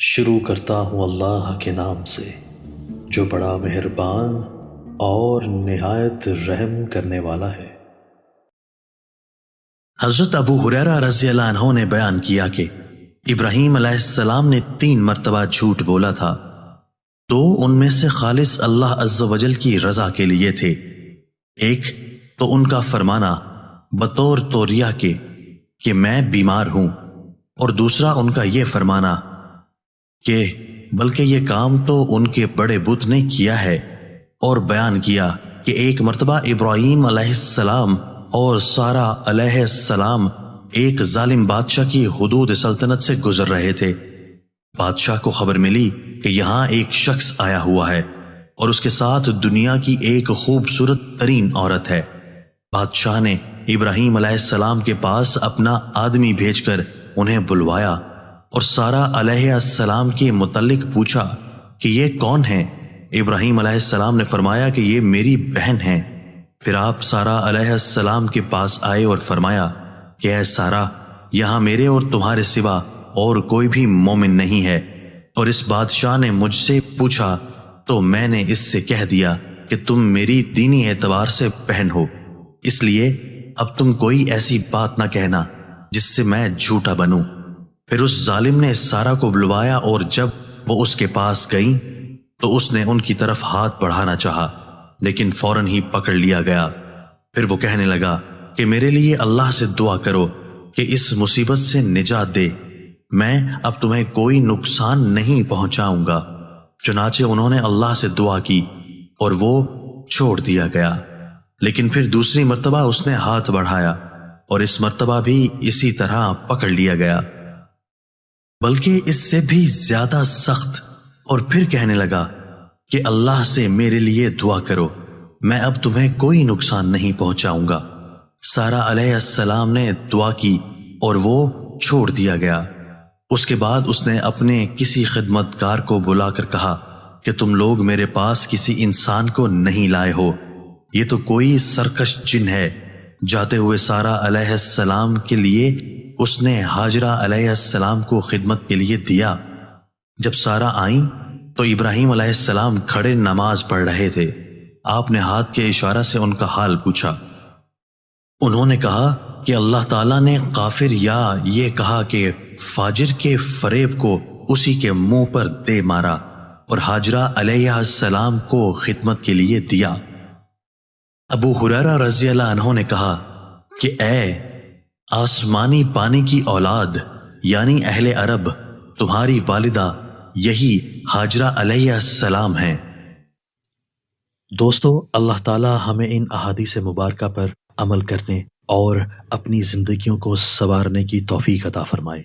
شروع کرتا ہوں اللہ کے نام سے جو بڑا مہربان اور نہایت رحم کرنے والا ہے۔ حضرت ابو ہریرہ رضی اللہ عنہ نے بیان کیا کہ ابراہیم علیہ السلام نے 3 مرتبہ جھوٹ بولا تھا، 2 ان میں سے خالص اللہ عز و جل کی رضا کے لیے تھے۔ ایک تو ان کا فرمانا بطور توریہ کے کہ میں بیمار ہوں، اور دوسرا ان کا یہ فرمانا کہ بلکہ یہ کام تو ان کے بڑے بت نے کیا ہے، اور بیان کیا کہ ایک مرتبہ ابراہیم علیہ السلام اور سارہ علیہ السلام ایک ظالم بادشاہ کی حدود سلطنت سے گزر رہے تھے۔ بادشاہ کو خبر ملی کہ یہاں ایک شخص آیا ہوا ہے اور اس کے ساتھ دنیا کی ایک خوبصورت ترین عورت ہے۔ بادشاہ نے ابراہیم علیہ السلام کے پاس اپنا آدمی بھیج کر انہیں بلوایا اور سارہ علیہ السلام کے متعلق پوچھا کہ یہ کون ہیں؟ ابراہیم علیہ السلام نے فرمایا کہ یہ میری بہن ہیں۔ پھر آپ سارہ علیہ السلام کے پاس آئے اور فرمایا کہ اے سارہ، یہاں میرے اور تمہارے سوا اور کوئی بھی مومن نہیں ہے، اور اس بادشاہ نے مجھ سے پوچھا تو میں نے اس سے کہہ دیا کہ تم میری دینی اعتبار سے بہن ہو، اس لیے اب تم کوئی ایسی بات نہ کہنا جس سے میں جھوٹا بنوں۔ پھر اس ظالم نے سارہ کو بلوایا، اور جب وہ اس کے پاس گئیں تو اس نے ان کی طرف ہاتھ بڑھانا چاہا، لیکن فوراً ہی پکڑ لیا گیا۔ پھر وہ کہنے لگا کہ میرے لیے اللہ سے دعا کرو کہ اس مصیبت سے نجات دے، میں اب تمہیں کوئی نقصان نہیں پہنچاؤں گا۔ چنانچہ انہوں نے اللہ سے دعا کی اور وہ چھوڑ دیا گیا، لیکن پھر دوسری مرتبہ اس نے ہاتھ بڑھایا اور اس مرتبہ بھی اسی طرح پکڑ لیا گیا، بلکہ اس سے بھی زیادہ سخت، اور پھر کہنے لگا کہ اللہ سے میرے لیے دعا کرو، میں اب تمہیں کوئی نقصان نہیں پہنچاؤں گا۔ سارہ علیہ السلام نے دعا کی اور وہ چھوڑ دیا گیا۔ اس کے بعد اس نے اپنے کسی خدمتگار کو بلا کر کہا کہ تم لوگ میرے پاس کسی انسان کو نہیں لائے ہو، یہ تو کوئی سرکش جن ہے۔ جاتے ہوئے سارہ علیہ السلام کے لیے اس نے ہاجرہ علیہ السلام کو خدمت کے لیے دیا۔ جب سارہ آئیں تو ابراہیم علیہ السلام کھڑے نماز پڑھ رہے تھے۔ آپ نے ہاتھ کے اشارہ سے ان کا حال پوچھا۔ انہوں نے کہا کہ اللہ تعالیٰ نے کافر یا یہ کہا کہ فاجر کے فریب کو اسی کے منہ پر دے مارا، اور ہاجرہ علیہ السلام کو خدمت کے لیے دیا۔ ابو ہریرہ رضی اللہ عنہ نے کہا کہ اے آسمانی پانی کی اولاد یعنی اہل عرب، تمہاری والدہ یہی ہاجرہ علیہ السلام ہیں۔ دوستو، اللہ تعالی ہمیں ان احادیث مبارکہ پر عمل کرنے اور اپنی زندگیوں کو سنوارنے کی توفیق عطا فرمائے۔